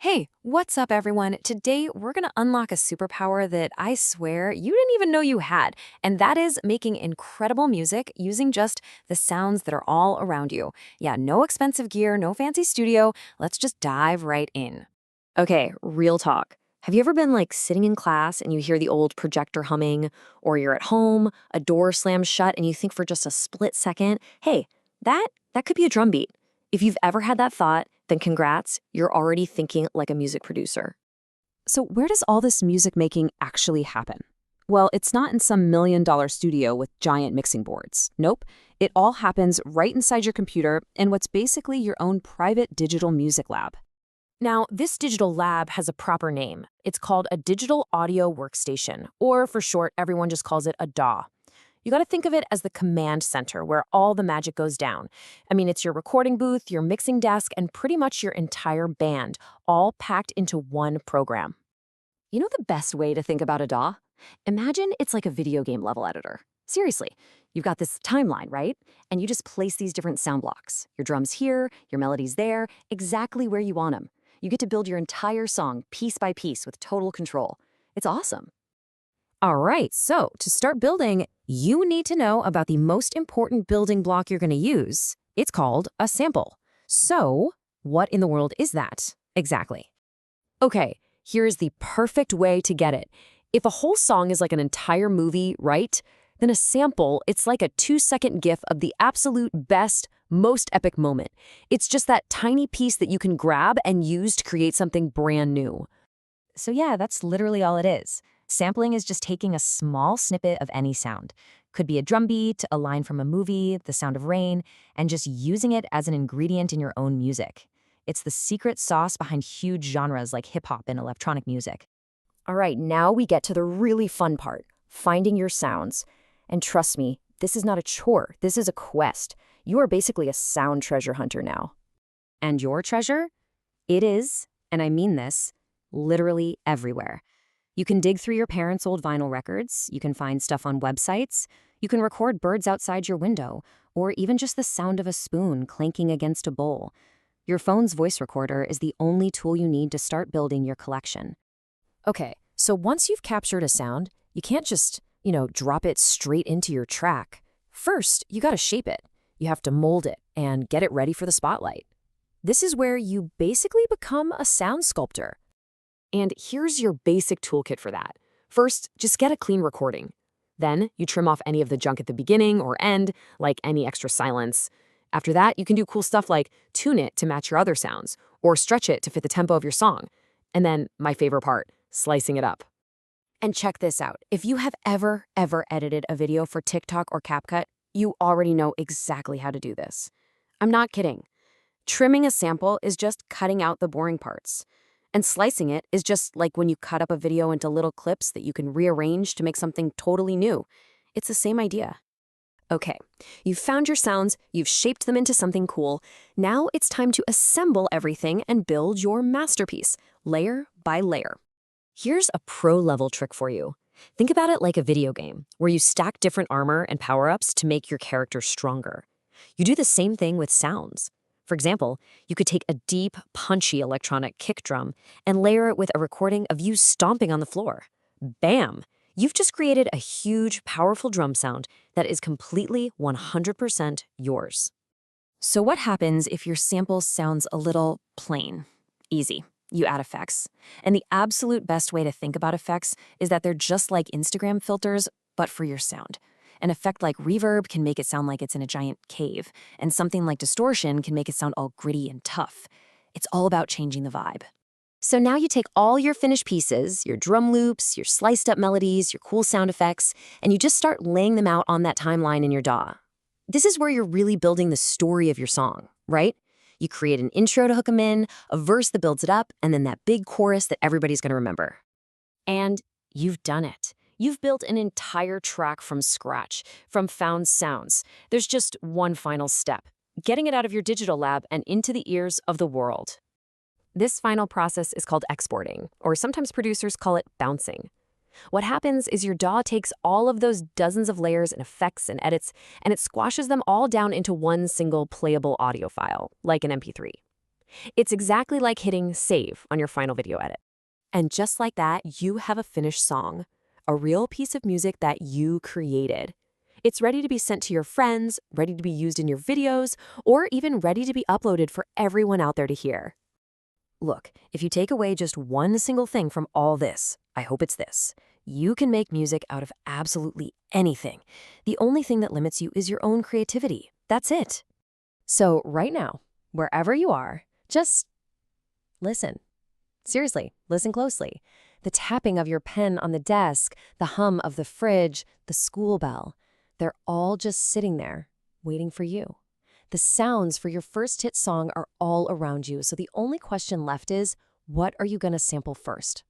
Hey, what's up, everyone? Today, we're going to unlock a superpower that I swear you didn't even know you had, and that is making incredible music using just the sounds that are all around you. Yeah, no expensive gear, no fancy studio. Let's just dive right in. Okay, real talk. Have you ever been sitting in class and you hear the old projector humming, or you're at home, a door slams shut, and you think for just a split second, hey, that could be a drum beat. If you've ever had that thought, then congrats, you're already thinking like a music producer. So where does all this music making actually happen? Well, it's not in some $1 million studio with giant mixing boards. Nope. It all happens right inside your computer in what's basically your own private digital music lab. Now, this digital lab has a proper name. It's called a Digital Audio Workstation, or for short, everyone just calls it a DAW. You got to think of it as the command center where all the magic goes down. I mean, it's your recording booth, your mixing desk, and pretty much your entire band, all packed into one program. You know the best way to think about a DAW? Imagine it's like a video game level editor. Seriously, you've got this timeline, right? And you just place these different sound blocks. Your drums here, your melodies there, exactly where you want them. You get to build your entire song piece by piece with total control. It's awesome. All right, so to start building, you need to know about the most important building block you're going to use. It's called a sample. So, what in the world is that exactly? Okay, here's the perfect way to get it. If a whole song is like an entire movie, right? Then a sample, it's like a 2-second GIF of the absolute best, most epic moment. It's just that tiny piece that you can grab and use to create something brand new. So yeah, that's literally all it is. Sampling is just taking a small snippet of any sound. Could be a drum beat, a line from a movie, the sound of rain, and just using it as an ingredient in your own music. It's the secret sauce behind huge genres like hip-hop and electronic music. All right, now we get to the really fun part, finding your sounds. And trust me, this is not a chore, this is a quest. You are basically a sound treasure hunter now. And your treasure? It is, and I mean this, literally everywhere. You can dig through your parents' old vinyl records, you can find stuff on websites, you can record birds outside your window, or even just the sound of a spoon clanking against a bowl. Your phone's voice recorder is the only tool you need to start building your collection. Okay, so once you've captured a sound, you can't just, drop it straight into your track. First, you gotta shape it. You have to mold it and get it ready for the spotlight. This is where you basically become a sound sculptor. And here's your basic toolkit for that. First, just get a clean recording. Then, you trim off any of the junk at the beginning or end, like any extra silence. After that, you can do cool stuff like tune it to match your other sounds, or stretch it to fit the tempo of your song. And then, my favorite part, slicing it up. And check this out. If you have ever edited a video for TikTok or CapCut, you already know exactly how to do this. I'm not kidding. Trimming a sample is just cutting out the boring parts. And slicing it is just like when you cut up a video into little clips that you can rearrange to make something totally new. It's the same idea. Okay, you've found your sounds, you've shaped them into something cool. Now it's time to assemble everything and build your masterpiece, layer by layer. Here's a pro-level trick for you. Think about it like a video game, where you stack different armor and power-ups to make your character stronger. You do the same thing with sounds. For example, you could take a deep, punchy electronic kick drum and layer it with a recording of you stomping on the floor. Bam! You've just created a huge, powerful drum sound that is completely 100% yours. So what happens if your sample sounds a little plain? Easy. You add effects. And the absolute best way to think about effects is that they're just like Instagram filters, but for your sound. An effect like reverb can make it sound like it's in a giant cave, and something like distortion can make it sound all gritty and tough. It's all about changing the vibe. So now you take all your finished pieces, your drum loops, your sliced up melodies, your cool sound effects, and you just start laying them out on that timeline in your DAW. This is where you're really building the story of your song, right? You create an intro to hook them in, a verse that builds it up, and then that big chorus that everybody's going to remember. And you've done it. You've built an entire track from scratch, from found sounds. There's just one final step, getting it out of your digital lab and into the ears of the world. This final process is called exporting, or sometimes producers call it bouncing. What happens is your DAW takes all of those dozens of layers and effects and edits, and it squashes them all down into one single playable audio file, like an MP3. It's exactly like hitting save on your final video edit. And just like that, you have a finished song, a real piece of music that you created. It's ready to be sent to your friends, ready to be used in your videos, or even ready to be uploaded for everyone out there to hear. Look, if you take away just one single thing from all this, I hope it's this. You can make music out of absolutely anything. The only thing that limits you is your own creativity. That's it. So right now, wherever you are, just listen. Seriously, listen closely. The tapping of your pen on the desk, the hum of the fridge, the school bell, they're all just sitting there, waiting for you. The sounds for your first hit song are all around you, so the only question left is, what are you going to sample first?